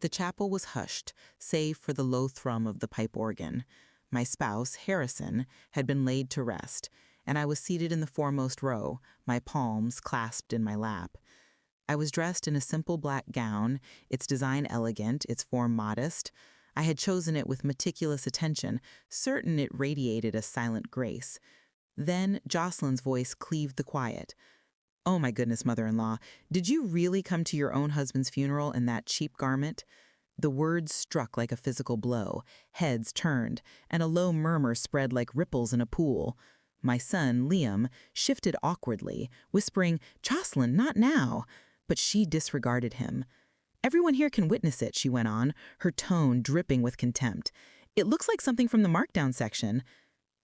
The chapel was hushed, save for the low thrum of the pipe organ. My spouse, Harrison, had been laid to rest, and I was seated in the foremost row, my palms clasped in my lap. I was dressed in a simple black gown, its design elegant, its form modest. I had chosen it with meticulous attention, certain it radiated a silent grace. Then Jocelyn's voice cleaved the quiet. "Oh my goodness, mother-in-law, did you really come to your own husband's funeral in that cheap garment?" The words struck like a physical blow. Heads turned, and a low murmur spread like ripples in a pool. My son, Liam, shifted awkwardly, whispering, "Jocelyn, not now." But she disregarded him. "Everyone here can witness it," she went on, her tone dripping with contempt. "It looks like something from the markdown section."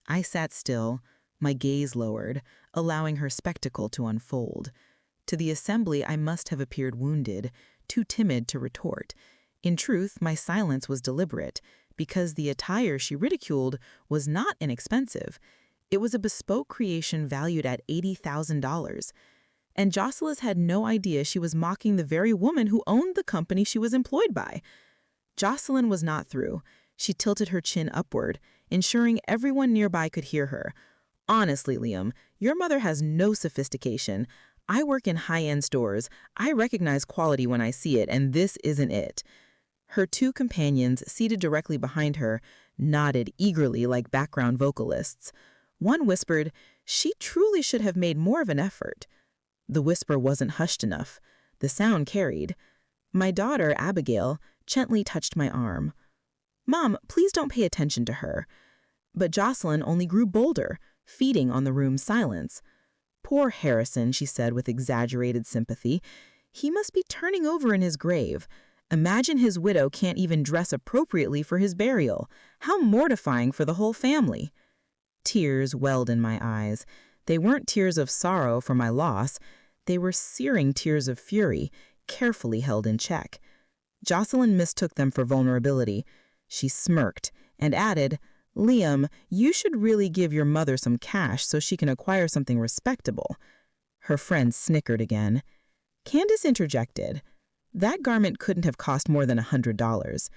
I sat still, my gaze lowered, allowing her spectacle to unfold. To the assembly I must have appeared wounded, too timid to retort. In truth, my silence was deliberate, because the attire she ridiculed was not inexpensive. It was a bespoke creation valued at $80,000. And Jocelyn had no idea she was mocking the very woman who owned the company she was employed by. Jocelyn was not through. She tilted her chin upward, ensuring everyone nearby could hear her. "Honestly, Liam, your mother has no sophistication. I work in high-end stores. I recognize quality when I see it, and this isn't it." Her two companions, seated directly behind her, nodded eagerly like background vocalists. One whispered, "She truly should have made more of an effort." The whisper wasn't hushed enough. The sound carried. My daughter, Abigail, gently touched my arm. "Mom, please don't pay attention to her." But Jocelyn only grew bolder, feeding on the room's silence. "Poor Harrison," she said with exaggerated sympathy. "He must be turning over in his grave. Imagine his widow can't even dress appropriately for his burial. How mortifying for the whole family." Tears welled in my eyes. They weren't tears of sorrow for my loss. They were searing tears of fury, carefully held in check. Jocelyn mistook them for vulnerability. She smirked and added, "Liam, you should really give your mother some cash so she can acquire something respectable." Her friend snickered again. Candace interjected, "That garment couldn't have cost more than $100.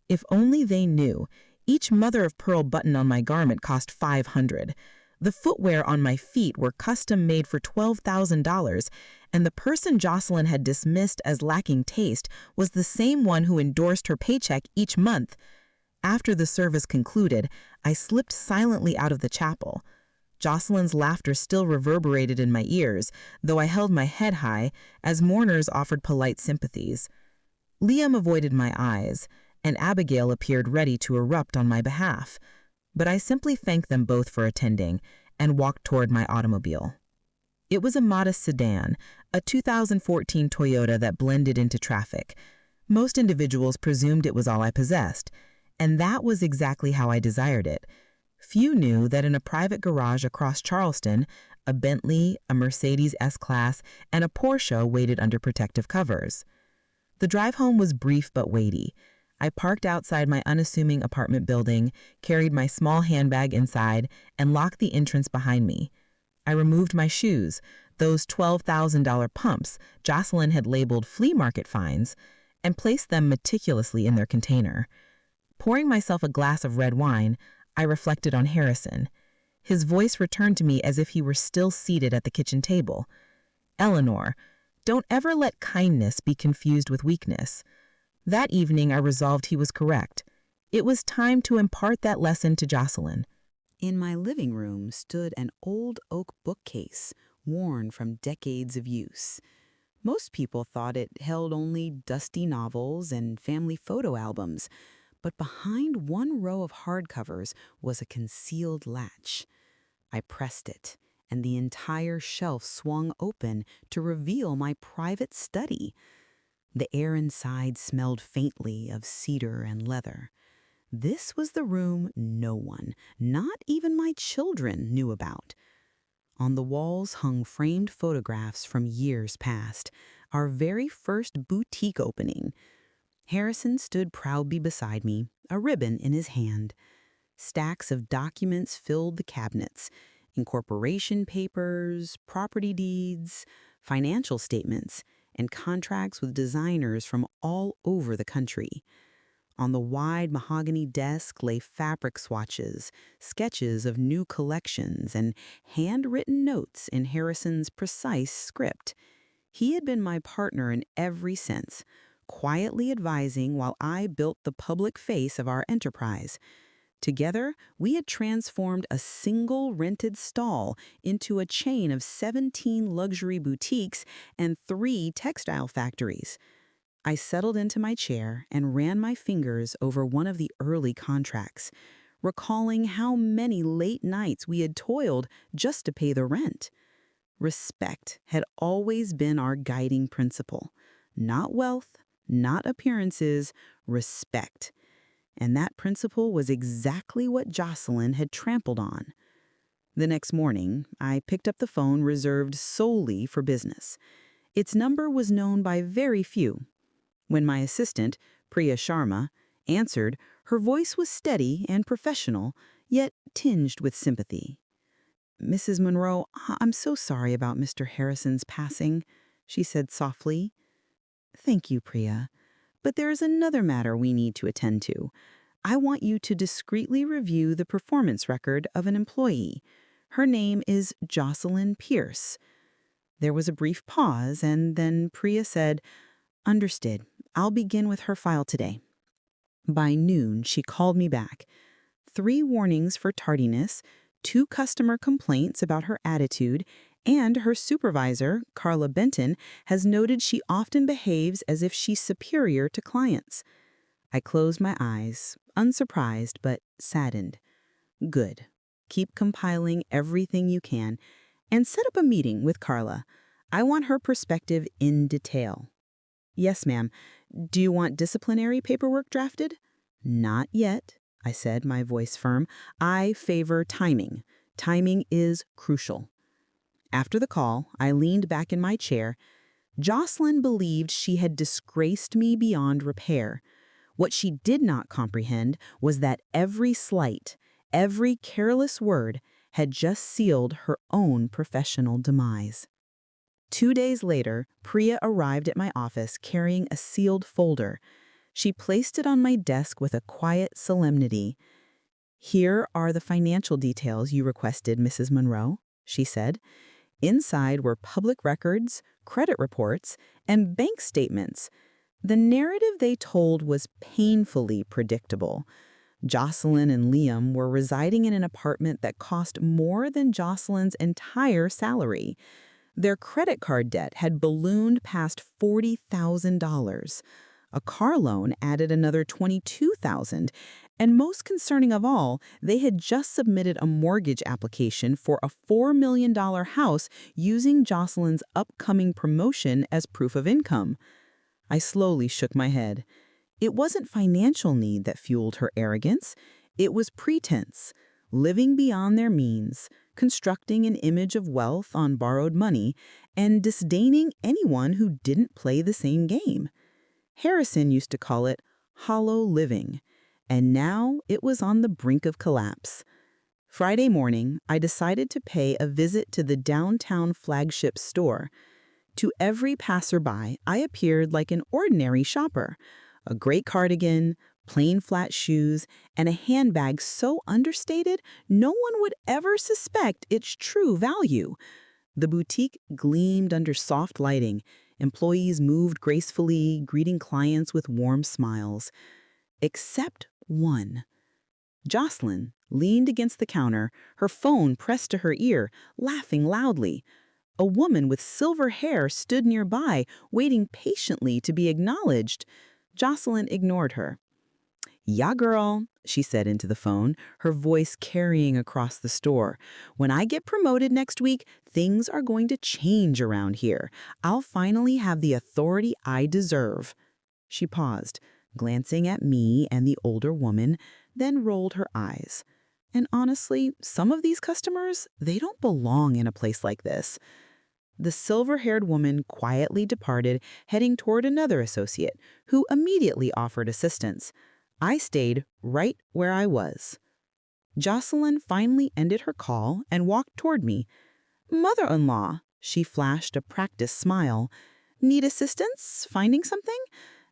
If only they knew. Each mother-of-pearl button on my garment cost $500. The footwear on my feet were custom-made for $12,000, and the person Jocelyn had dismissed as lacking taste was the same one who endorsed her paycheck each month. After the service concluded, I slipped silently out of the chapel. Jocelyn's laughter still reverberated in my ears, though I held my head high as mourners offered polite sympathies. Liam avoided my eyes, and Abigail appeared ready to erupt on my behalf. But I simply thanked them both for attending and walked toward my automobile. It was a modest sedan, a 2014 Toyota that blended into traffic. Most individuals presumed it was all I possessed, and that was exactly how I desired it. Few knew that in a private garage across Charleston, a Bentley, a Mercedes S-Class, and a Porsche waited under protective covers. The drive home was brief but weighty. I parked outside my unassuming apartment building, carried my small handbag inside, and locked the entrance behind me. I removed my shoes, those $12,000 pumps Jocelyn had labeled flea market finds, and placed them meticulously in their container. Pouring myself a glass of red wine, I reflected on Harrison. His voice returned to me as if he were still seated at the kitchen table. "Eleanor, don't ever let kindness be confused with weakness." That evening, I resolved he was correct. It was time to impart that lesson to Jocelyn. In my living room stood an old oak bookcase, worn from decades of use. Most people thought it held only dusty novels and family photo albums, but behind one row of hardcovers was a concealed latch. I pressed it, and the entire shelf swung open to reveal my private study. The air inside smelled faintly of cedar and leather. This was the room no one, not even my children, knew about. On the walls hung framed photographs from years past, our very first boutique opening. Harrison stood proudly beside me, a ribbon in his hand. Stacks of documents filled the cabinets, incorporation papers, property deeds, financial statements, and contracts with designers from all over the country. On the wide mahogany desk lay fabric swatches, sketches of new collections, and handwritten notes in Harrison's precise script. He had been my partner in every sense, quietly advising while I built the public face of our enterprise. Together, we had transformed a single rented stall into a chain of 17 luxury boutiques and 3 textile factories. I settled into my chair and ran my fingers over one of the early contracts, recalling how many late nights we had toiled just to pay the rent. Respect had always been our guiding principle. Not wealth, not appearances, respect. And that principle was exactly what Jocelyn had trampled on. The next morning, I picked up the phone reserved solely for business. Its number was known by very few. When my assistant, Priya Sharma, answered, her voice was steady and professional, yet tinged with sympathy. "Mrs. Monroe, I'm so sorry about Mr. Harrison's passing," she said softly. "Thank you, Priya. But there is another matter we need to attend to. I want you to discreetly review the performance record of an employee. Her name is Jocelyn Pierce." There was a brief pause, and then Priya said, "Understood. I'll begin with her file today." By noon, she called me back. 3 warnings for tardiness, 2 customer complaints about her attitude, and her supervisor, Carla Benton, has noted she often behaves as if she's superior to clients. I closed my eyes, unsurprised but saddened. Good. Keep compiling everything you can, and set up a meeting with Carla. I want her perspective in detail. "Yes, ma'am. Do you want disciplinary paperwork drafted?" "Not yet," I said, my voice firm. "I favor timing. Timing is crucial." After the call, I leaned back in my chair. Jocelyn believed she had disgraced me beyond repair. What she did not comprehend was that every slight, every careless word had just sealed her own professional demise. 2 days later, Priya arrived at my office carrying a sealed folder. She placed it on my desk with a quiet solemnity. "Here are the financial details you requested, Mrs. Monroe," she said. Inside were public records, credit reports, and bank statements. The narrative they told was painfully predictable. Jocelyn and Liam were residing in an apartment that cost more than Jocelyn's entire salary. Their credit card debt had ballooned past $40,000. A car loan added another $22,000, and most concerning of all, they had just submitted a mortgage application for a $4 million house using Jocelyn's upcoming promotion as proof of income. I slowly shook my head. It wasn't financial need that fueled her arrogance. It was pretense, living beyond their means, constructing an image of wealth on borrowed money, and disdaining anyone who didn't play the same game. Harrison used to call it hollow living, and now it was on the brink of collapse. Friday morning, I decided to pay a visit to the downtown flagship store. To every passerby, I appeared like an ordinary shopper. A great cardigan, plain flat shoes, and a handbag so understated no one would ever suspect its true value. The boutique gleamed under soft lighting. Employees moved gracefully, greeting clients with warm smiles. Except one. Jocelyn leaned against the counter, her phone pressed to her ear, laughing loudly. A woman with silver hair stood nearby, waiting patiently to be acknowledged. Jocelyn ignored her. "Yeah, girl," she said into the phone, her voice carrying across the store. "When I get promoted next week, things are going to change around here. I'll finally have the authority I deserve." She paused, glancing at me and the older woman, then rolled her eyes. And honestly, some of these customers, they don't belong in a place like this. The silver-haired woman quietly departed, heading toward another associate, who immediately offered assistance. I stayed right where I was. Jocelyn finally ended her call and walked toward me. "Mother-in-law," she flashed a practiced smile. Need assistance finding something?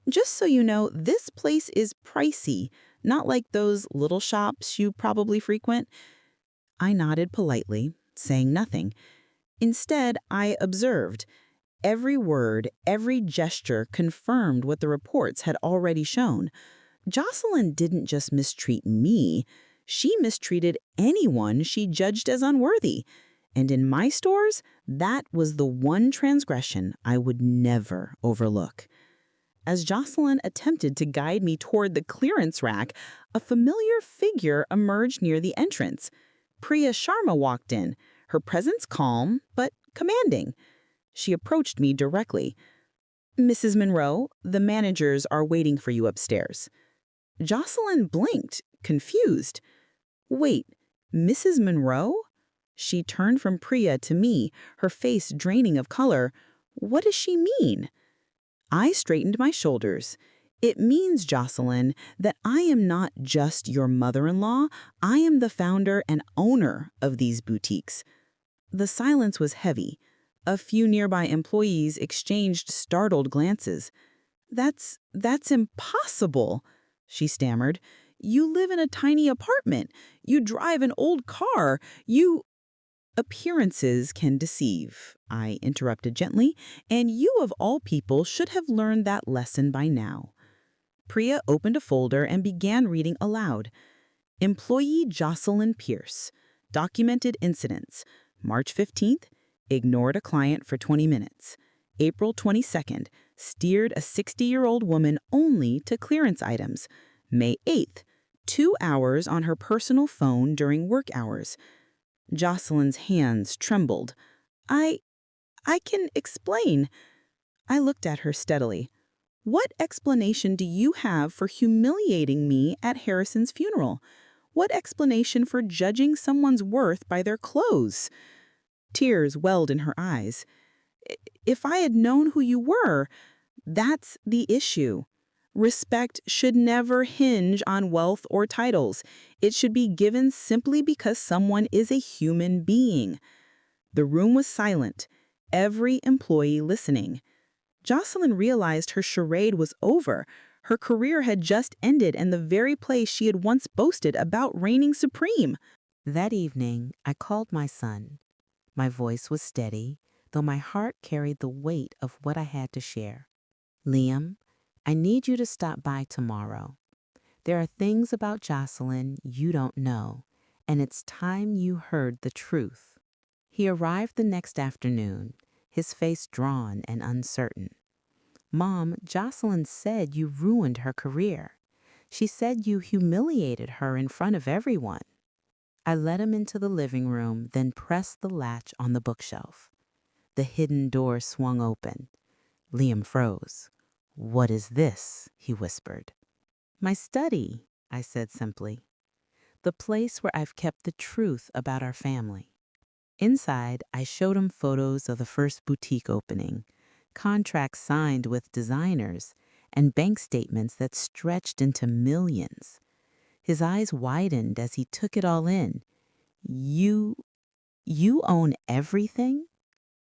Just so you know, this place is pricey, not like those little shops you probably frequent. I nodded politely, saying nothing. Instead, I observed. Every word, every gesture confirmed what the reports had already shown. Jocelyn didn't just mistreat me, she mistreated anyone she judged as unworthy. And in my stores, that was the one transgression I would never overlook. As Jocelyn attempted to guide me toward the clearance rack, a familiar figure emerged near the entrance. Priya Sharma walked in, her presence calm but commanding. She approached me directly. "Mrs. Monroe, the managers are waiting for you upstairs." Jocelyn blinked, confused. "Wait, Mrs. Monroe?" She turned from Priya to me, her face draining of color. "What does she mean?" I straightened my shoulders. "It means, Jocelyn, that I am not just your mother-in-law. I am the founder and owner of these boutiques." The silence was heavy. A few nearby employees exchanged startled glances. That's impossible," she stammered. "You live in a tiny apartment. You drive an old car. You—" "Appearances can deceive," I interrupted gently, "and you of all people should have learned that lesson by now." Priya opened a folder and began reading aloud. "Employee Jocelyn Pierce. Documented incidents. March 15th, ignored a client for 20 minutes. April 22nd, steered a 60-year-old woman only to clearance items. May 8th, 2 hours on her personal phone during work hours." Jocelyn's hands trembled. I can explain." I looked at her steadily. "What explanation do you have for humiliating me at Harrison's funeral? What explanation for judging someone's worth by their clothes?" Tears welled in her eyes. "If I had known who you were, that's the issue. Respect should never hinge on wealth or titles. It should be given simply because someone is a human being." The room was silent, every employee listening. Jocelyn realized her charade was over. Her career had just ended in the very place she had once boasted about reigning supreme. That evening, I called my son. My voice was steady, though my heart carried the weight of what I had to share. "Liam, I need you to stop by tomorrow. There are things about Jocelyn you don't know, and it's time you heard the truth." He arrived the next afternoon, his face drawn and uncertain. "Mom, Jocelyn said you ruined her career. She said you humiliated her in front of everyone." I led him into the living room, then pressed the latch on the bookshelf. The hidden door swung open. Liam froze. "What is this?" he whispered. "My study," I said simply. "The place where I've kept the truth about our family." Inside, I showed him photos of the first boutique opening, contracts signed with designers, and bank statements that stretched into millions. His eyes widened as he took it all in. You own everything?"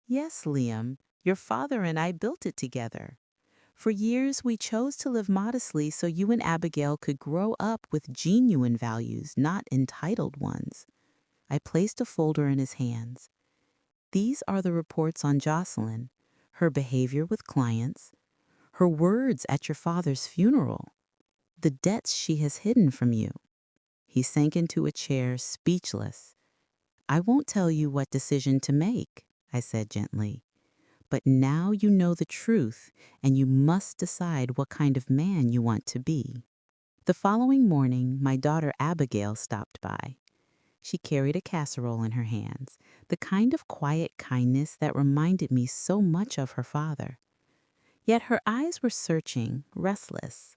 "Yes, Liam. Your father and I built it together. For years, we chose to live modestly so you and Abigail could grow up with genuine values, not entitled ones." I placed a folder in his hands. "These are the reports on Jocelyn, her behavior with clients, her words at your father's funeral, the debts she has hidden from you." He sank into a chair, speechless. "I won't tell you what decision to make," I said gently. "But now you know the truth, and you must decide what kind of man you want to be." The following morning, my daughter Abigail stopped by. She carried a casserole in her hands, the kind of quiet kindness that reminded me so much of her father. Yet her eyes were searching, restless.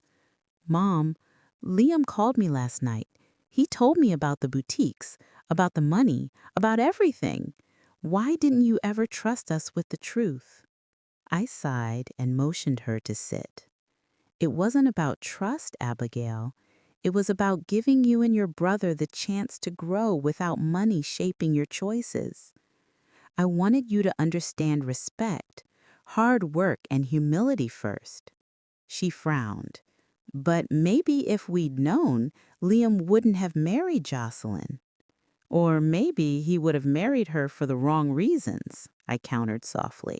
"Mom, Liam called me last night. He told me about the boutiques, about the money, about everything. Why didn't you ever trust us with the truth?" I sighed and motioned her to sit. "It wasn't about trust, Abigail. It was about giving you and your brother the chance to grow without money shaping your choices. I wanted you to understand respect, Hard work and humility first. She frowned. But maybe if we'd known, Liam wouldn't have married Jocelyn. Or maybe he would have married her for the wrong reasons, I countered softly.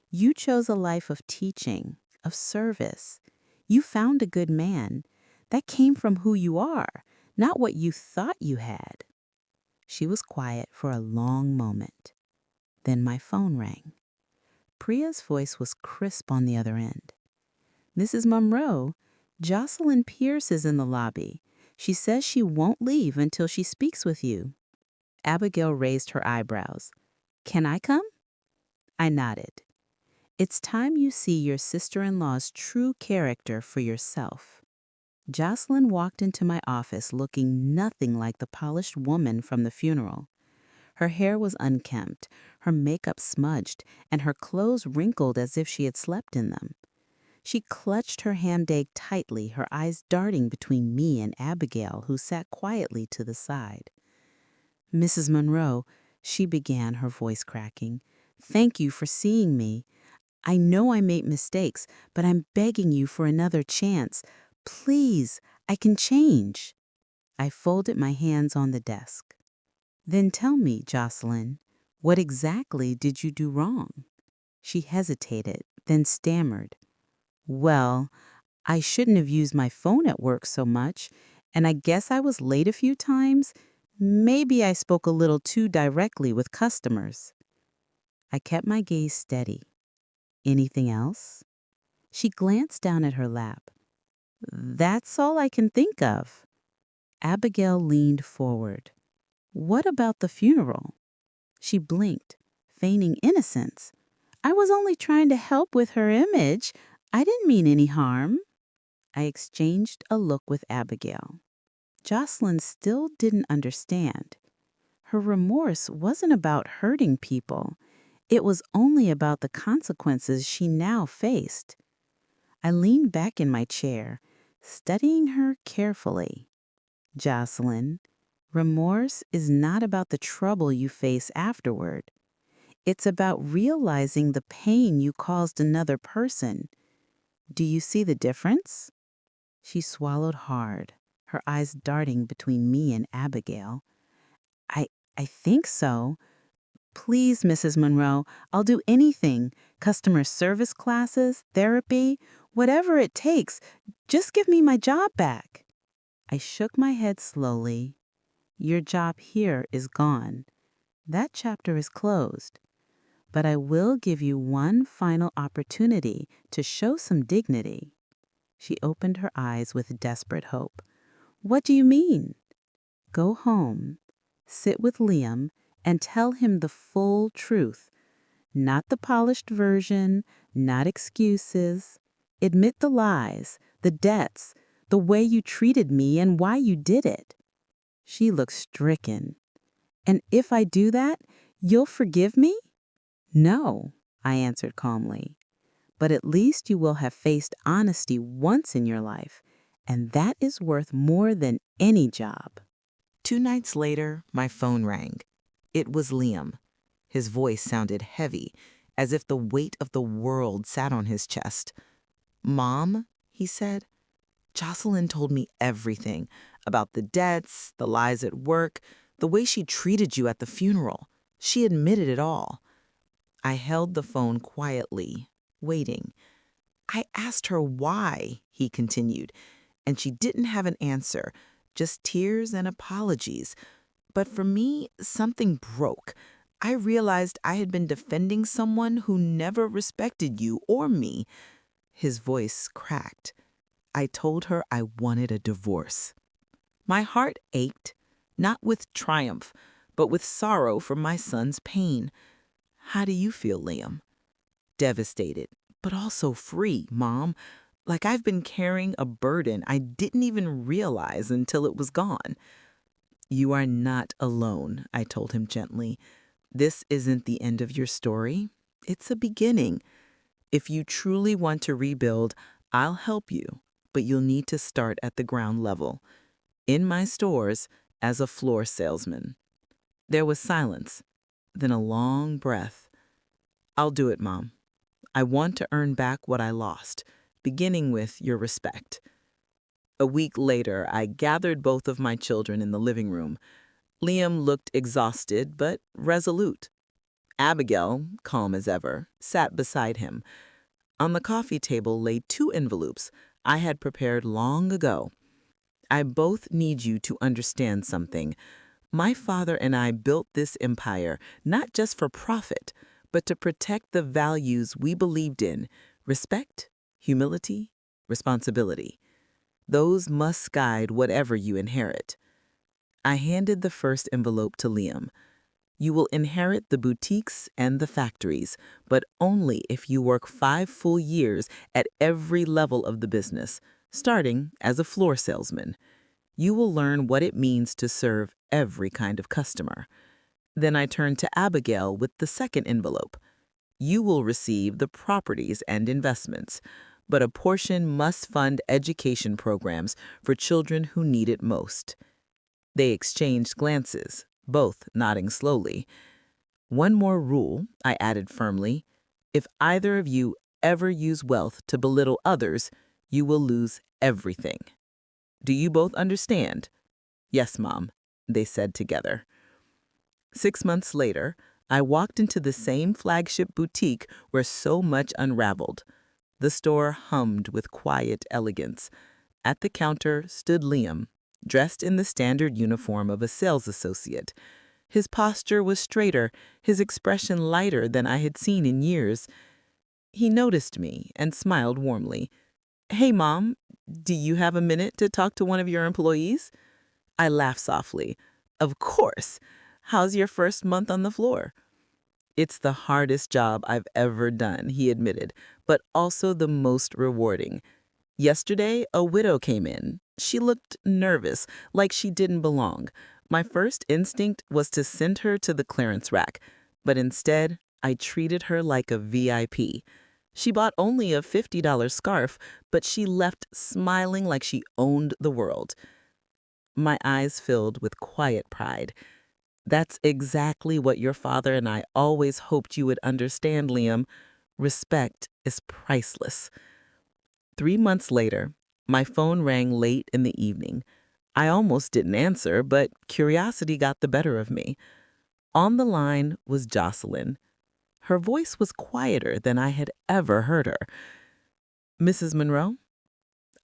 You chose a life of teaching, of service. You found a good man. That came from who you are, not what you thought you had. She was quiet for a long moment. Then my phone rang. Priya's voice was crisp on the other end. Mrs. Monroe, Jocelyn Pierce is in the lobby. She says she won't leave until she speaks with you. Abigail raised her eyebrows. Can I come? I nodded. It's time you see your sister-in-law's true character for yourself. Jocelyn walked into my office looking nothing like the polished woman from the funeral. Her hair was unkempt, her makeup smudged, and her clothes wrinkled as if she had slept in them. She clutched her ham-dag tightly, her eyes darting between me and Abigail, who sat quietly to the side. Mrs. Monroe, she began, her voice cracking, thank you for seeing me. I know I made mistakes, but I'm begging you for another chance. Please, I can change. I folded my hands on the desk. Then tell me, Jocelyn, what exactly did you do wrong? She hesitated, then stammered. Well, I shouldn't have used my phone at work so much, and I guess I was late a few times. Maybe I spoke a little too directly with customers. I kept my gaze steady. Anything else? She glanced down at her lap. That's all I can think of. Abigail leaned forward. What about the funeral? She blinked, feigning innocence. I was only trying to help with her image. I didn't mean any harm. I exchanged a look with Abigail. Jocelyn still didn't understand. Her remorse wasn't about hurting people. It was only about the consequences she now faced. I leaned back in my chair, studying her carefully. Jocelyn, remorse is not about the trouble you face afterward. It's about realizing the pain you caused another person. Do you see the difference? She swallowed hard, her eyes darting between me and Abigail. I think so. Please, Mrs. Monroe, I'll do anything. Customer service classes, therapy, whatever it takes. Just give me my job back. I shook my head slowly. Your job here is gone. That chapter is closed. But I will give you one final opportunity to show some dignity. She opened her eyes with desperate hope. What do you mean? Go home, sit with Liam, and tell him the full truth. Not the polished version, not excuses. Admit the lies, the debts, the way you treated me and why you did it. She looked stricken. And if I do that, you'll forgive me? No, I answered calmly. But at least you will have faced honesty once in your life, and that is worth more than any job. 2 nights later, my phone rang. It was Liam. His voice sounded heavy, as if the weight of the world sat on his chest. Mom, he said, Jocelyn told me everything about the debts, the lies at work, the way she treated you at the funeral. She admitted it all. I held the phone quietly, waiting. I asked her why, he continued, and she didn't have an answer, just tears and apologies. But for me, something broke. I realized I had been defending someone who never respected you or me. His voice cracked. I told her I wanted a divorce. My heart ached, not with triumph, but with sorrow for my son's pain. How do you feel, Liam? Devastated, but also free, Mom. Like I've been carrying a burden I didn't even realize until it was gone. You are not alone, I told him gently. This isn't the end of your story. It's a beginning. If you truly want to rebuild, I'll help you, but you'll need to start at the ground level. In my stores, as a floor salesman. There was silence, then a long breath. I'll do it, Mom. I want to earn back what I lost, beginning with your respect." A week later, I gathered both of my children in the living room. Liam looked exhausted but resolute. Abigail, calm as ever, sat beside him. On the coffee table lay 2 envelopes I had prepared long ago. "I both need you to understand something. My father and I built this empire not just for profit, but to protect the values we believed in: respect, humility, responsibility. Those must guide whatever you inherit." I handed the first envelope to Liam. "You will inherit the boutiques and the factories, but only if you work 5 full years at every level of the business, starting as a floor salesman. You will learn what it means to serve every kind of customer." Then I turned to Abigail with the second envelope. "You will receive the properties and investments, but a portion must fund education programs for children who need it most." They exchanged glances, both nodding slowly. "One more rule," I added firmly. "If either of you ever use wealth to belittle others, you will lose everything. Do you both understand?" "Yes, Mom," they said together. 6 months later, I walked into the same flagship boutique where so much unraveled. The store hummed with quiet elegance. At the counter stood Liam, dressed in the standard uniform of a sales associate. His posture was straighter, his expression lighter than I had seen in years. He noticed me and smiled warmly. "Hey, Mom, do you have a minute to talk to one of your employees?" I laughed softly. "Of course. How's your first month on the floor?" "It's the hardest job I've ever done," he admitted, "but also the most rewarding. Yesterday, a widow came in. She looked nervous, like she didn't belong. My first instinct was to send her to the clearance rack, but instead, I treated her like a VIP. She bought only a $50 scarf, but she left smiling like she owned the world." My eyes filled with quiet pride. "That's exactly what your father and I always hoped you would understand, Liam. Respect is priceless." 3 months later, my phone rang late in the evening. I almost didn't answer, but curiosity got the better of me. On the line was Jocelyn. Her voice was quieter than I had ever heard her. "Mrs. Monroe,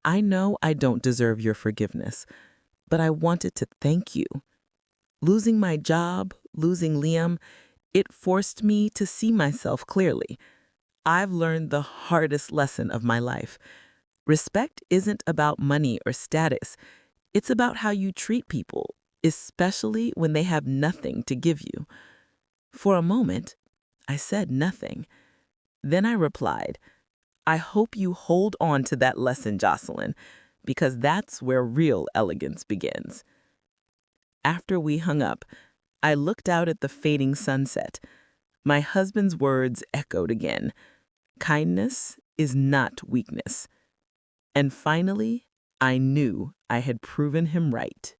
I know I don't deserve your forgiveness, but I wanted to thank you. Losing my job, losing Liam, it forced me to see myself clearly. I've learned the hardest lesson of my life. Respect isn't about money or status. It's about how you treat people, especially when they have nothing to give you." For a moment, I said nothing. Then I replied, "I hope you hold on to that lesson, Jocelyn, because that's where real elegance begins." After we hung up, I looked out at the fading sunset. My husband's words echoed again. Kindness is not weakness. And finally, I knew I had proven him right.